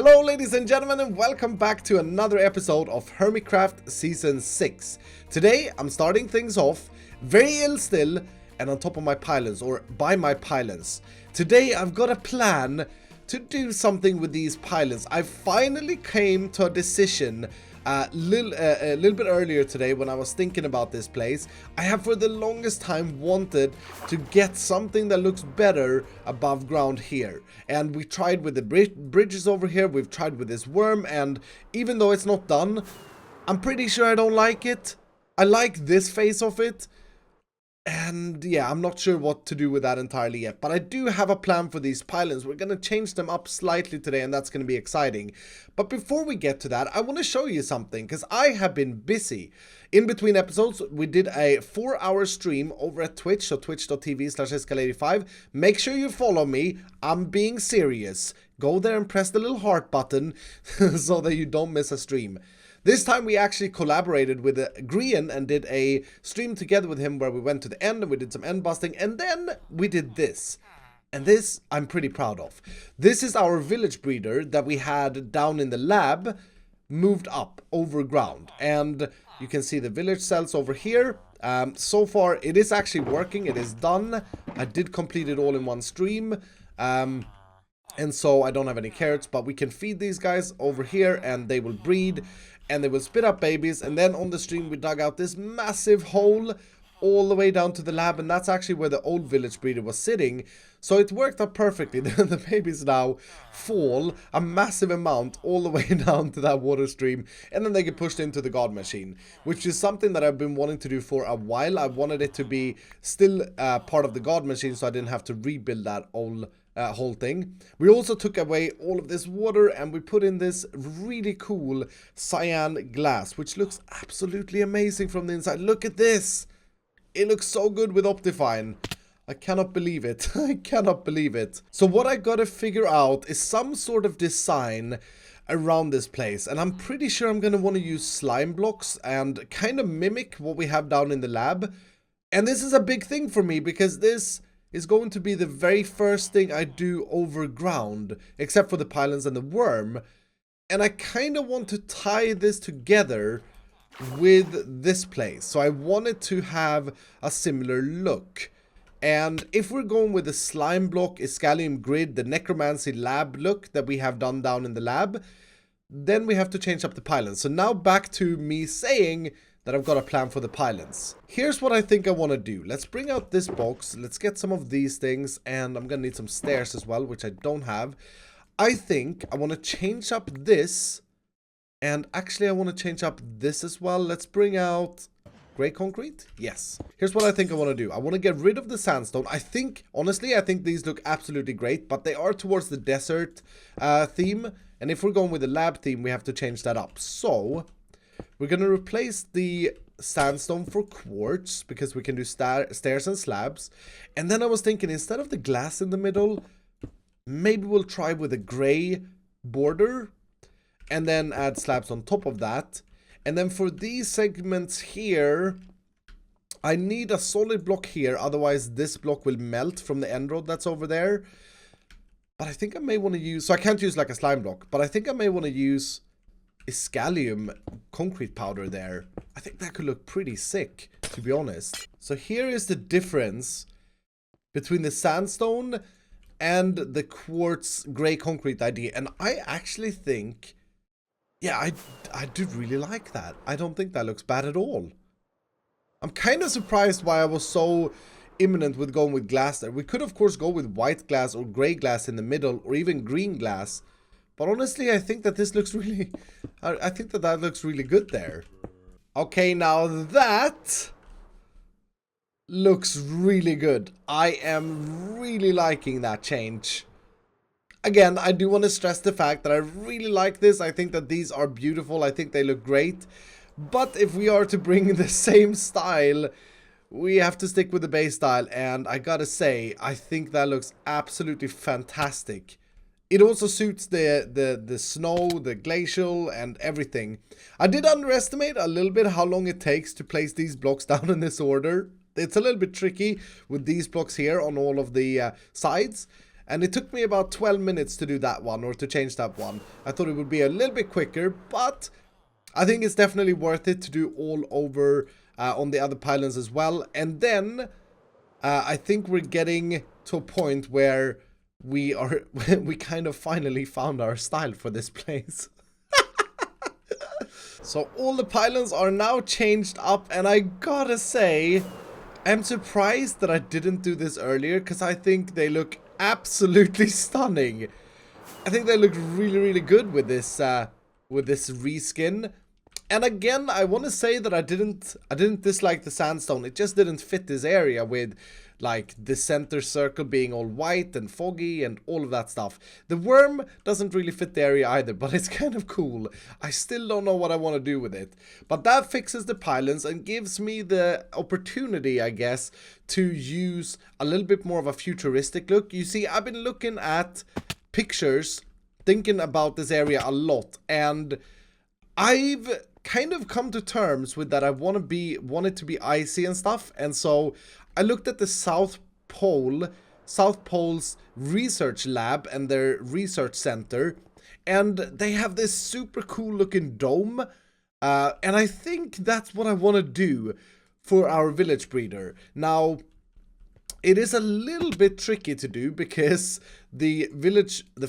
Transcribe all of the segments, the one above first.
Hello ladies and gentlemen, and welcome back to another episode of Hermitcraft Season 6. Today I'm starting things off very ill still and on top of my pylons, or by my pylons. Today I've got a plan to do something with these pylons. I finally came to a decision a little bit earlier today when I was thinking about this place. I have for the longest time wanted to get something that looks better above ground here. And we tried with the bridges over here, we've tried with this worm, and even though it's not done, I'm pretty sure I don't like it. I like this face of it. And yeah, I'm not sure what to do with that entirely yet, but I do have a plan for these pylons. We're going to change them up slightly today, and that's going to be exciting. But before we get to that, I want to show you something, because I have been busy. In between episodes, we did a 4-hour stream over at Twitch, so twitch.tv/iskall85. Make sure you follow me. I'm being serious. Go there and press the little heart button so that you don't miss a stream. This time we actually collaborated with Grian and did a stream together with him where we went to the end and we did some end busting, and then we did this. And this I'm pretty proud of. This is our village breeder that we had down in the lab, moved up over ground. And you can see the village cells over here. So far it is actually working, it is done. I did complete it all in one stream. And so I don't have any carrots, but we can feed these guys over here and they will breed. And they will spit up babies, and then on the stream we dug out this massive hole all the way down to the lab, and that's actually where the old village breeder was sitting. So it worked out perfectly. The babies now fall a massive amount all the way down to that water stream, and then they get pushed into the god machine, which is something that I've been wanting to do for a while. I wanted it to be still part of the god machine, so I didn't have to rebuild that whole thing. We also took away all of this water and we put in this really cool cyan glass, which looks absolutely amazing from the inside. Look at this. It looks so good with Optifine. I cannot believe it. I cannot believe it. So what I gotta figure out is some sort of design around this place, and I'm pretty sure I'm gonna want to use slime blocks and kind of mimic what we have down in the lab. And this is a big thing for me because this is going to be the very first thing I do over ground, except for the pylons and the worm. And I kind of want to tie this together with this place. So I wanted to have a similar look. And if we're going with the slime block, Iskall grid, the necromancy lab look that we have done down in the lab, then we have to change up the pylons. So now back to me saying that I've got a plan for the pylons. Here's what I think I want to do. Let's bring out this box. Let's get some of these things. And I'm going to need some stairs as well, which I don't have. I think I want to change up this. And actually I want to change up this as well. Let's bring out gray concrete. Yes. Here's what I think I want to do. I want to get rid of the sandstone. I think, honestly, I think these look absolutely great. But they are towards the desert theme. And if we're going with the lab theme, we have to change that up. So we're going to replace the sandstone for quartz, because we can do stairs and slabs. And then I was thinking, instead of the glass in the middle, maybe we'll try with a gray border and then add slabs on top of that. And then for these segments here, I need a solid block here, otherwise this block will melt from the end road that's over there. But I think I may want to use, so I can't use like a slime block, but I think I may want to use iskall concrete powder there. I think that could look pretty sick, to be honest. So here is the difference between the sandstone and the quartz gray concrete idea. And I actually think, yeah, I do really like that. I don't think that looks bad at all. I'm kind of surprised why I was so imminent with going with glass there. We could of course go with white glass or gray glass in the middle, or even green glass. But honestly, I think that this looks really, I think that that looks really good there. Okay, now that looks really good. I am really liking that change. Again, I do want to stress the fact that I really like this. I think that these are beautiful. I think they look great. But if we are to bring the same style, we have to stick with the base style. And I gotta say, I think that looks absolutely fantastic. It also suits the snow, the glacial, and everything. I did underestimate a little bit how long it takes to place these blocks down in this order. It's a little bit tricky with these blocks here on all of the sides. And it took me about 12 minutes to do that one, or to change that one. I thought it would be a little bit quicker, but I think it's definitely worth it to do all over on the other pylons as well. And then I think we're getting to a point where we kind of finally found our style for this place. So all the pylons are now changed up, and I gotta say, I'm surprised that I didn't do this earlier, because I think they look absolutely stunning. I think they look really good with this reskin. And again, I want to say that I didn't dislike the sandstone. It just didn't fit this area with like the center circle being all white and foggy and all of that stuff. The worm doesn't really fit the area either, but it's kind of cool. I still don't know what I want to do with it. But that fixes the pylons and gives me the opportunity, I guess, to use a little bit more of a futuristic look. You see, I've been looking at pictures, thinking about this area a lot, and I've kind of come to terms with that. I want it to be icy and stuff, and so I looked at the South Pole's research lab and their research center, and they have this super cool looking dome, and I think that's what I want to do for our village breeder. Now, it is a little bit tricky to do because the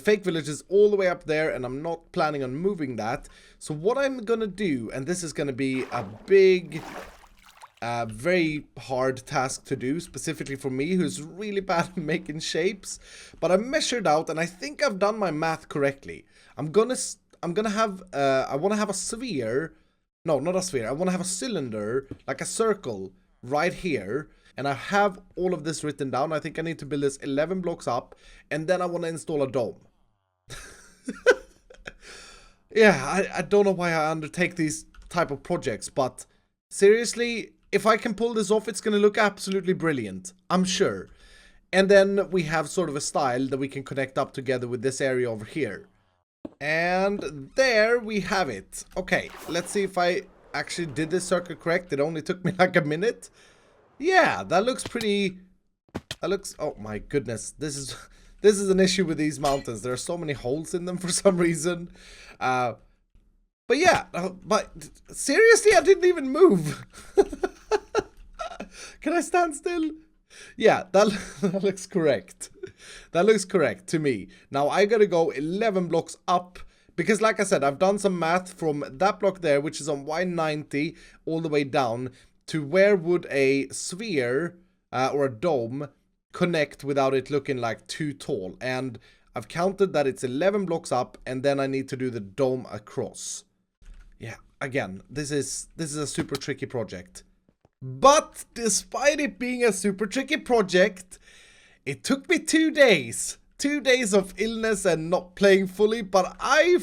fake village is all the way up there, and I'm not planning on moving that. So what I'm gonna do, and this is gonna be a big, very hard task to do, specifically for me, who's really bad at making shapes. But I measured out, and I think I've done my math correctly. I want to have a sphere. No, not a sphere. I want to have a cylinder, like a circle, right here. And I have all of this written down. I think I need to build this 11 blocks up, and then I want to install a dome. Yeah, I don't know why I undertake these type of projects, but seriously, if I can pull this off, it's going to look absolutely brilliant, I'm sure. And then we have sort of a style that we can connect up together with this area over here. And there we have it. Okay, let's see if I actually did this circle correct. It only took me like a minute. Yeah, that looks pretty... That looks... Oh my goodness. This is an issue with these mountains. There are so many holes in them for some reason. But yeah, but seriously, I didn't even move. Can I stand still? Yeah, that looks correct. That looks correct to me. Now I gotta go 11 blocks up, because like I said, I've done some math from that block there, which is on Y90, all the way down to where would a sphere or a dome connect without it looking like too tall. And I've counted that it's 11 blocks up, and then I need to do the dome across. Yeah, again, this is a super tricky project. But despite it being a super tricky project, it took me 2 days. 2 days of illness and not playing fully, but I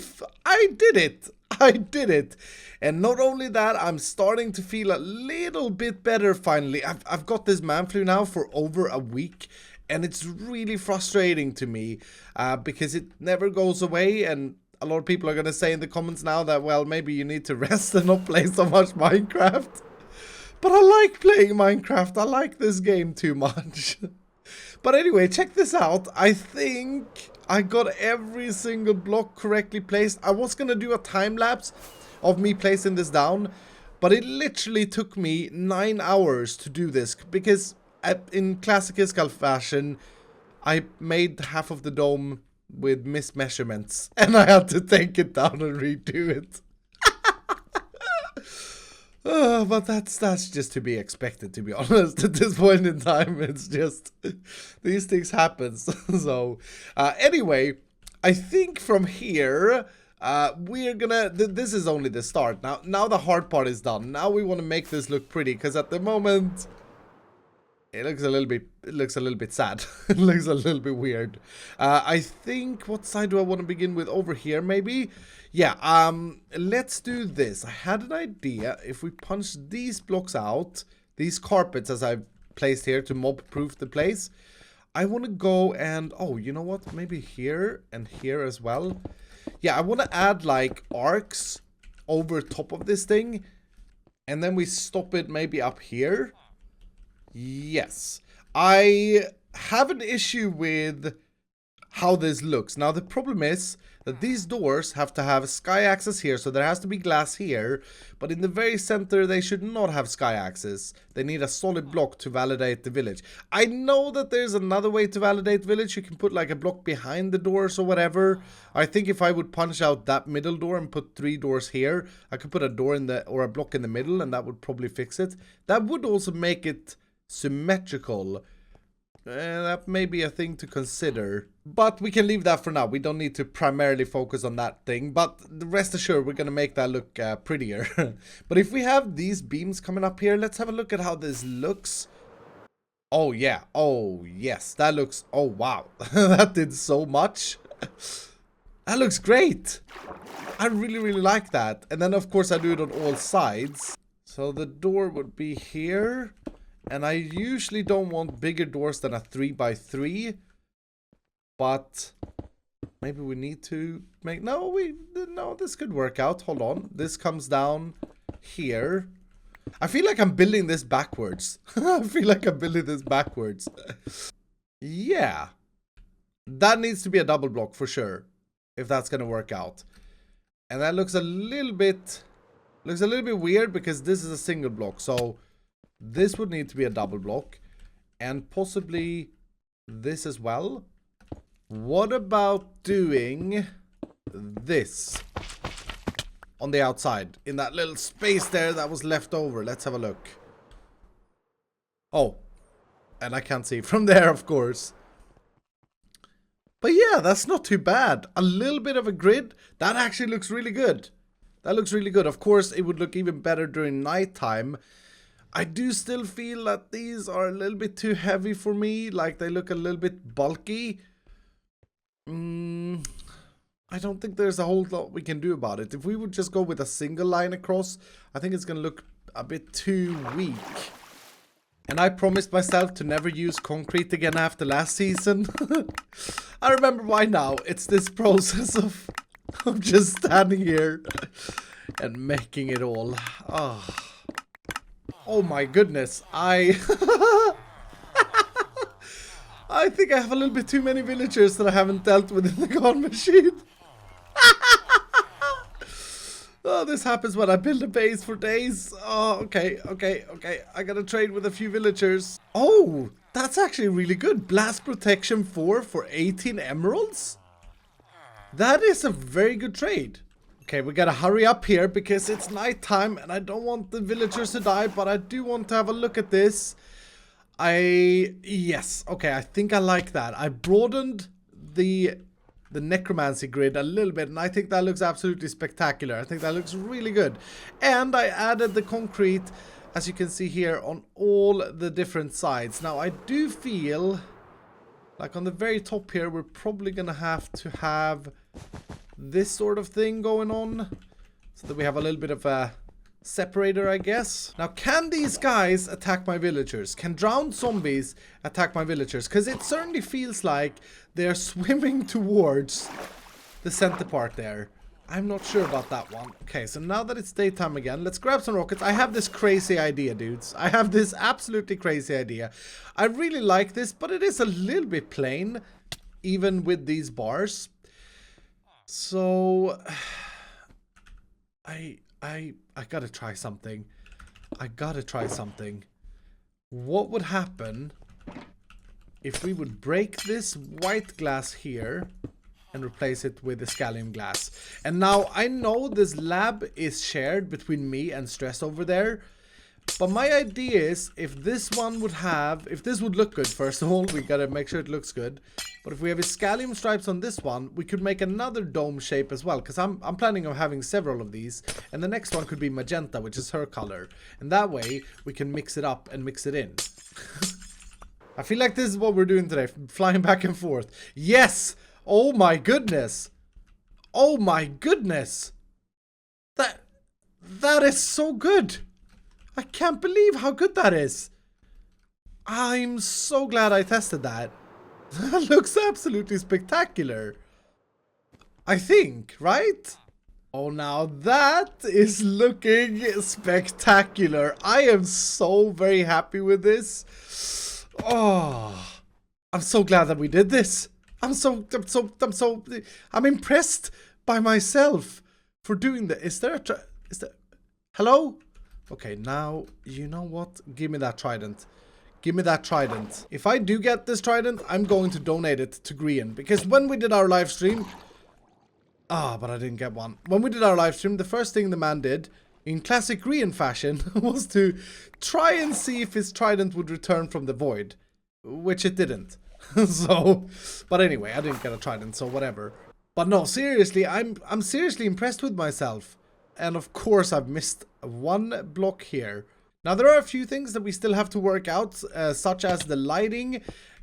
did it. I did it. And not only that, I'm starting to feel a little bit better finally. I've got this man flu now for over a week, and it's really frustrating to me because it never goes away. And a lot of people are going to say in the comments now that, well, maybe you need to rest and not play so much Minecraft. But I like playing Minecraft. I like this game too much. But anyway, check this out. I think I got every single block correctly placed. I was going to do a time lapse of me placing this down, but it literally took me 9 hours to do this, because in classic iskall fashion, I made half of the dome with mismeasurements, and I had to take it down and redo it. But that's just to be expected, to be honest. At this point in time, it's just these things happen. So anyway, I think from here we're gonna this is only the start. Now the hard part is done. Now we want to make this look pretty, because at the moment it looks a little bit sad. It looks a little bit weird. I think, what side do I want to begin with? Over here, maybe? Yeah, let's do this. I had an idea. If we punch these blocks out, these carpets as I've placed here to mob-proof the place, I want to go and... Oh, you know what? Maybe here and here as well. Yeah, I want to add, like, arcs over top of this thing, and then we stop it maybe up here. Yes. I have an issue with how this looks. Now the problem is that these doors have to have sky access here, so there has to be glass here, but in the very center they should not have sky access. They need a solid block to validate the village. I know that there's another way to validate village. You can put like a block behind the doors or whatever. I think if I would punch out that middle door and put 3 doors here, I could put a door in the, or a block in the middle, and that would probably fix it. That would also make it symmetrical. That may be a thing to consider, but we can leave that for now. We don't need to primarily focus on that thing, but rest assured we're gonna make that look prettier. But if we have these beams coming up here, let's have a look at how this looks. Oh yeah, oh yes, that looks, oh wow, that did so much. That looks great. I really like that. And then of course I do it on all sides. So the door would be here. And I usually don't want bigger doors than a 3x3. But maybe we need to make... No, this could work out. Hold on. This comes down here. I feel like I'm building this backwards. I feel like I'm building this backwards. Yeah. That needs to be a double block for sure. If that's going to work out. And that looks a little bit... Looks a little bit weird because this is a single block. So... This would need to be a double block. And possibly this as well. What about doing this on the outside? In that little space there that was left over. Let's have a look. Oh. And I can't see from there, of course. But yeah, that's not too bad. A little bit of a grid. That actually looks really good. That looks really good. Of course, it would look even better during nighttime. I do still feel that these are a little bit too heavy for me. Like they look a little bit bulky. I don't think there's a whole lot we can do about it. If we would just go with a single line across, I think it's going to look a bit too weak. And I promised myself to never use concrete again after last season. I remember why now. It's this process of just standing here and making it all. Oh my goodness, I think I have a little bit too many villagers that I haven't dealt with in the gun machine. Oh, this happens when I build a base for days. Oh, okay. I gotta trade with a few villagers. Oh, that's actually really good. Blast protection 4 for 18 emeralds. That is a very good trade. Okay, we gotta hurry up here because it's nighttime and I don't want the villagers to die, but I do want to have a look at this. Yes, okay, I think I like that. I broadened the necromancy grid a little bit and I think that looks absolutely spectacular. I think that looks really good. And I added the concrete, as you can see here, on all the different sides. Now, I do feel like on the very top here, we're probably gonna have to have this sort of thing going on so that we have a little bit of a separator, I guess. Now, can these guys attack my villagers? Can drowned zombies attack my villagers? Because it certainly feels like they're swimming towards the center part there. I'm not sure about that one. Okay, so now that it's daytime again, let's grab some rockets. I have this crazy idea, dudes. I have this absolutely crazy idea. I really like this, but it is a little bit plain, even with these bars. So I gotta try something. What would happen if we would break this white glass here and replace it with the scallium glass? And now I know this lab is shared between me and Stress over there. But my idea is, if this one would have, if this would look good, first of all, we gotta make sure it looks good. But if we have scallium stripes on this one, we could make another dome shape as well. Because I'm planning on having several of these. And the next one could be magenta, which is her color. And that way, we can mix it up and mix it in. I feel like this is what we're doing today. Flying back and forth. Yes! Oh my goodness! Oh my goodness! That is so good! I can't believe how good that is. I'm so glad I tested that. That looks absolutely spectacular. I think, right? Oh, now that is looking spectacular. I am so very happy with this. Oh, I'm so glad that we did this. I'm impressed by myself for doing that. Is there hello? Okay, now, you know what? Give me that trident. Give me that trident. If I do get this trident, I'm going to donate it to Grian. Because when we did our live stream... but I didn't get one. When we did our live stream, the first thing the man did, in classic Grian fashion, was to try and see if his trident would return from the void. Which it didn't. But anyway, I didn't get a trident, so whatever. But no, seriously, I'm seriously impressed with myself. And of course, I've missed one block here. Now, there are a few things that we still have to work out, such as the lighting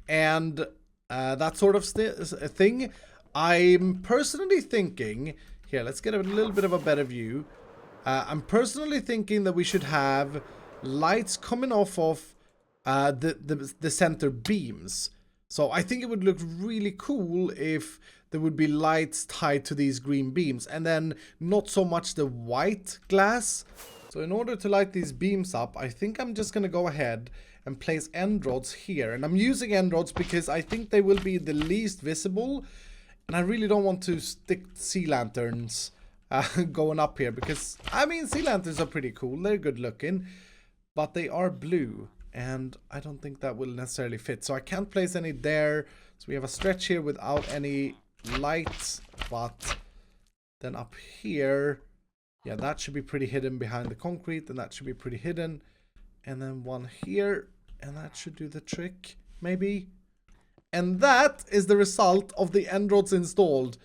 and that sort of thing. I'm personally thinking... Here, let's get a little bit of a better view. I'm personally thinking that we should have lights coming off of the center beams. So I think it would look really cool if there would be lights tied to these green beams. And then not so much the white glass. So in order to light these beams up, I think I'm just going to go ahead and place end rods here. And I'm using end rods because I think they will be the least visible. And I really don't want to stick sea lanterns going up here. Because, I mean, sea lanterns are pretty cool. They're good looking. But they are blue. And I don't think that will necessarily fit. So I can't place any there. So we have a stretch here without any lights. But then up here... Yeah, that should be pretty hidden behind the concrete, and that should be pretty hidden. And then one here, and that should do the trick, maybe. And that is the result of the end rods installed.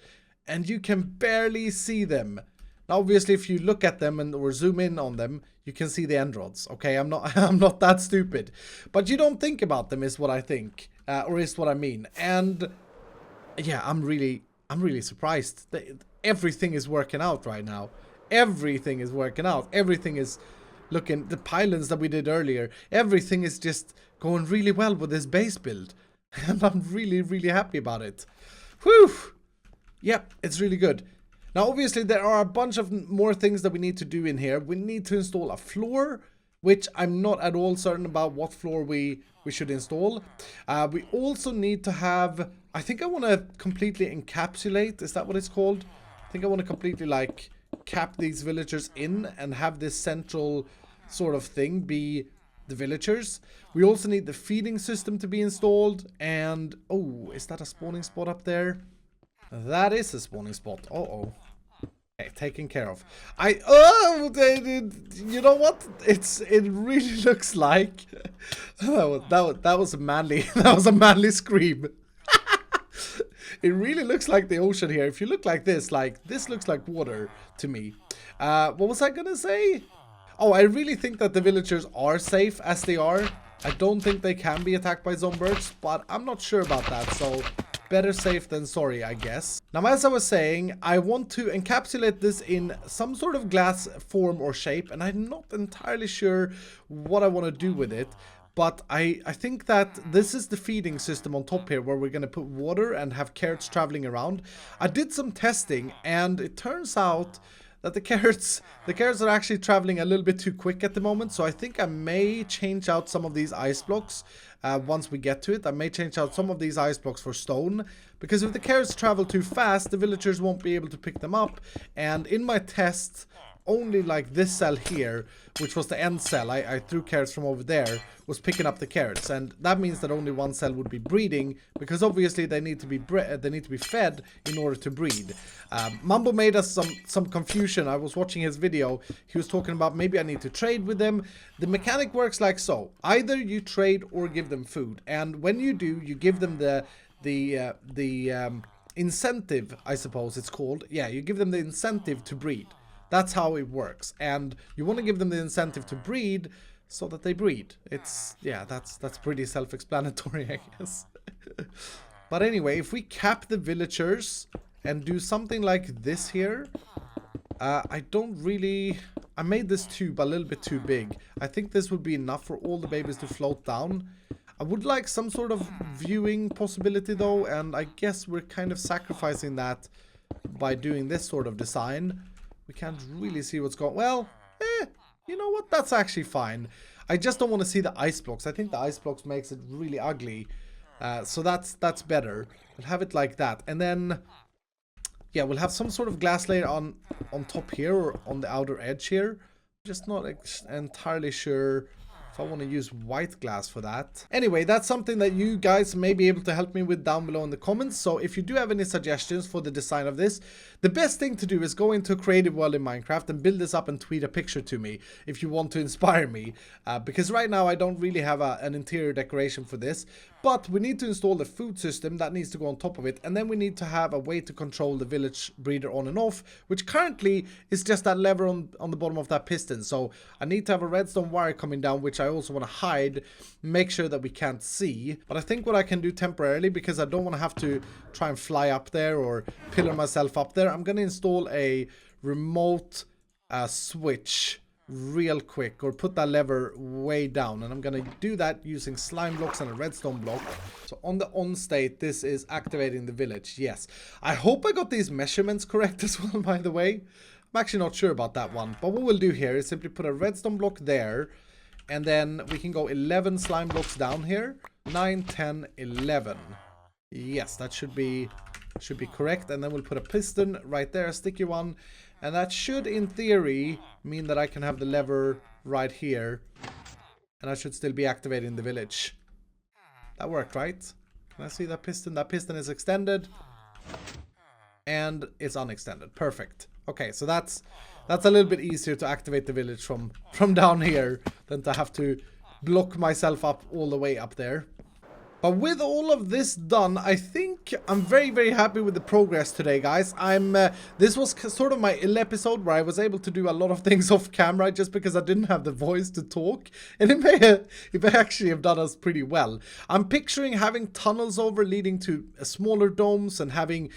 And you can barely see them. Now, obviously, if you look at them or zoom in on them, you can see the end rods. Okay, I'm not that stupid. But you don't think about them is what I think, or is what I mean. And yeah, I'm really surprised. Everything is working out right now. Everything is working out. Everything is looking... The pylons that we did earlier, everything is just going really well with this base build. And I'm really happy about it. Whew! Yep, it's really good. Now, obviously, there are a bunch of more things that we need to do in here. We need to install a floor, which I'm not at all certain about what floor we should install. We also need to have... I think I want to completely encapsulate. Is that what it's called? I think I want to completely, like... cap these villagers in and have this central sort of thing be the villagers. We also need the feeding system to be installed. And oh, is that a spawning spot up there? That is a spawning spot. Uh-oh. Okay, taken care of. You know what? It really looks like that was a manly that was a manly scream. It really looks like the ocean here. If you look like this looks like water to me. What was I gonna say? Oh, I really think that the villagers are safe as they are. I don't think they can be attacked by zombies, but I'm not sure about that, so better safe than sorry, I guess. Now, as I was saying, I want to encapsulate this in some sort of glass form or shape, and I'm not entirely sure what I want to do with it. But I think that this is the feeding system on top here where we're going to put water and have carrots traveling around. I did some testing and it turns out that the carrots are actually traveling a little bit too quick at the moment. So I think I may change out some of these ice blocks once we get to it. I may change out some of these ice blocks for stone. Because if the carrots travel too fast, the villagers won't be able to pick them up. And in my test... only like this cell here, which was the end cell, I threw carrots from over there, was picking up the carrots, and that means that only one cell would be breeding, because obviously they need to be fed in order to breed. Mambo made us some confusion. I was watching his video. He was talking about maybe I need to trade with them. The mechanic works like so: either you trade or give them food, and when you do, you give them the incentive, I suppose it's called. Yeah, you give them the incentive to breed. That's how it works, and you want to give them the incentive to breed so that they breed. It's, yeah, that's pretty self-explanatory, I guess. But anyway, if we cap the villagers and do something like this here, I made this tube a little bit too big. I think this would be enough for all the babies to float down. I would like some sort of viewing possibility though, and I guess we're kind of sacrificing that by doing this sort of design. We can't really see what's going... Well, you know what? That's actually fine. I just don't want to see the ice blocks. I think the ice blocks makes it really ugly. So that's better. We'll have it like that. And then, yeah, we'll have some sort of glass layer on top here or on the outer edge here. Just not entirely sure if I want to use white glass for that. Anyway, that's something that you guys may be able to help me with down below in the comments. So if you do have any suggestions for the design of this, the best thing to do is go into a creative world in Minecraft and build this up and tweet a picture to me if you want to inspire me. Because right now I don't really have an interior decoration for this. But we need to install the food system that needs to go on top of it. And then we need to have a way to control the village breeder on and off, which currently is just that lever on the bottom of that piston. So I need to have a redstone wire coming down, which I also want to hide, make sure that we can't see. But I think what I can do temporarily, because I don't want to have to try and fly up there or pillar myself up there, I'm going to install a remote switch real quick, or put that lever way down, and I'm gonna do that using slime blocks and a redstone block. So on the on state, this is activating the village. Yes, I hope I got these measurements correct as well, by the way. I'm actually not sure about that one, but what we'll do here is simply put a redstone block there, and then we can go 11 slime blocks down here. 9, 10, 11. Yes, that should be correct. And then we'll put a piston right there, a sticky one. And that should, in theory, mean that I can have the lever right here. And I should still be activating the village. That worked, right? Can I see that piston? That piston is extended. And it's unextended. Perfect. Okay, so that's a little bit easier to activate the village from down here than to have to block myself up all the way up there. But with all of this done, I think I'm very, very happy with the progress today, guys. This was sort of my ill episode where I was able to do a lot of things off camera just because I didn't have the voice to talk. And it may actually have done us pretty well. I'm picturing having tunnels over leading to smaller domes and having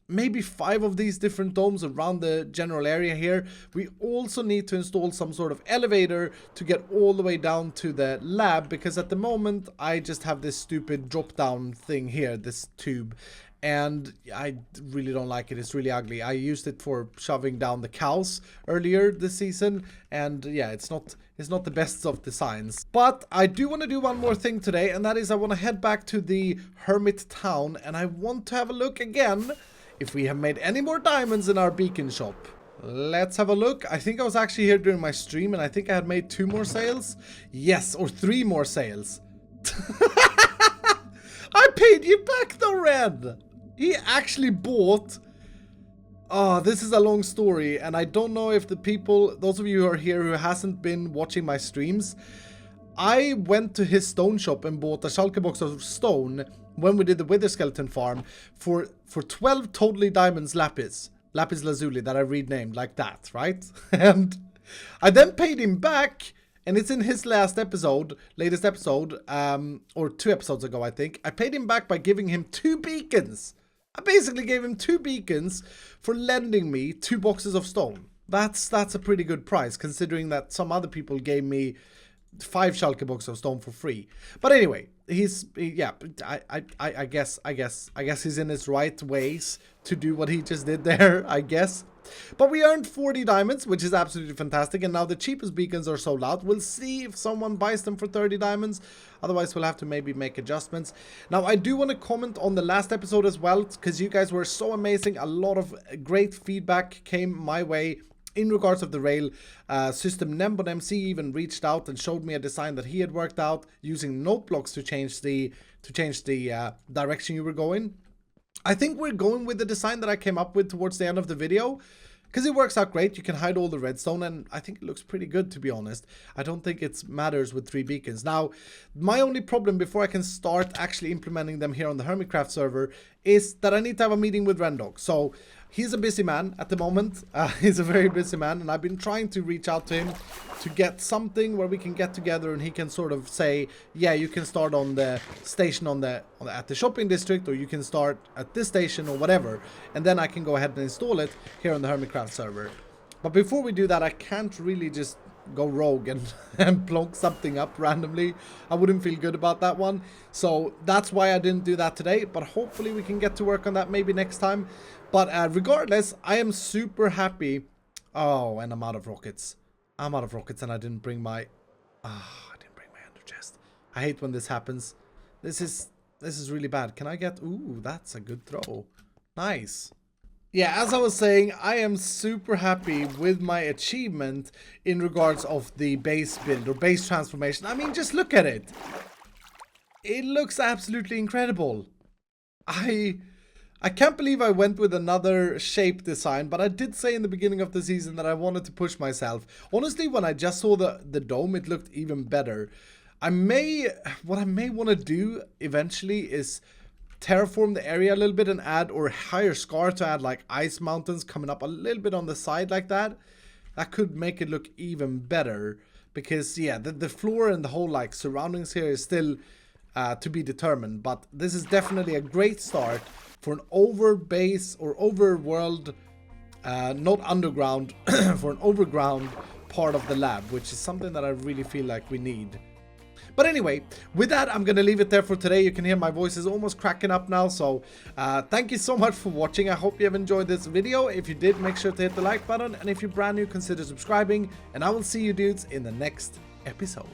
maybe 5 of these different domes around the general area here. We also need to install some sort of elevator to get all the way down to the lab, because at the moment I just have this stupid drop down thing here, this tube, and I really don't like it. It's really ugly. I used it for shoving down the cows earlier this season, and yeah, it's not the best of designs. But I do want to do one more thing today, and that is I want to head back to the hermit town, and I want to have a look again if we have made any more diamonds in our beacon shop. Let's have a look. I think I was actually here during my stream, and I think I had made 2 more sales. Yes, or 3 more sales. I paid you back though, Red. He actually bought... Oh, this is a long story, and I don't know if the people, those of you who are here who hasn't been watching my streams, I went to his stone shop and bought a shulker box of stone when we did the wither skeleton farm for 12 totally diamonds lapis lazuli that I renamed like that, right? And I then paid him back, and it's in his latest episode, or 2 episodes ago, I think. I paid him back by giving him 2 beacons. I basically gave him 2 beacons for lending me 2 boxes of stone. That's a pretty good price, considering that some other people gave me 5 shulker boxes of stone for free. But anyway, I guess he's in his right ways to do what he just did there, I guess. But we earned 40 diamonds, which is absolutely fantastic. And now the cheapest beacons are sold out. We'll see if someone buys them for 30 diamonds. Otherwise, we'll have to maybe make adjustments. Now, I do want to comment on the last episode as well, because you guys were so amazing. A lot of great feedback came my way in regards of the rail system. Nembon MC even reached out and showed me a design that he had worked out using note blocks to change the direction you were going. I think we're going with the design that I came up with towards the end of the video, because it works out great. You can hide all the redstone, and I think it looks pretty good, to be honest. I don't think it matters with 3 beacons. Now, my only problem before I can start actually implementing them here on the Hermitcraft server is that I need to have a meeting with Rendog. So he's a busy man at the moment. He's a very busy man, and I've been trying to reach out to him to get something where we can get together and he can sort of say, yeah, you can start on the station at the shopping district, or you can start at this station or whatever, and then I can go ahead and install it here on the Hermitcraft server. But before we do that, I can't really just go rogue and plonk something up randomly. I wouldn't feel good about that one. So that's why I didn't do that today, but hopefully we can get to work on that maybe next time. But regardless, I am super happy. Oh, and I'm out of rockets. I'm out of rockets, and I didn't bring my ender chest. I hate when this happens. This is This is really bad. Can I get... Ooh, that's a good throw. Nice. Yeah, as I was saying, I am super happy with my achievement in regards of the base build or base transformation. I mean, just look at it. It looks absolutely incredible. I can't believe I went with another shape design, but I did say in the beginning of the season that I wanted to push myself. Honestly, when I just saw the dome, it looked even better. What I may want to do eventually is terraform the area a little bit and add or hire Scar to add like ice mountains coming up a little bit on the side like that. That could make it look even better because yeah, the floor and the whole like surroundings here is still to be determined, but this is definitely a great start for an over base or overworld, not underground, for an overground part of the lab, which is something that I really feel like we need. But anyway, with that, I'm going to leave it there for today. You can hear my voice is almost cracking up now. So thank you so much for watching. I hope you have enjoyed this video. If you did, make sure to hit the like button. And if you're brand new, consider subscribing. And I will see you dudes in the next episode.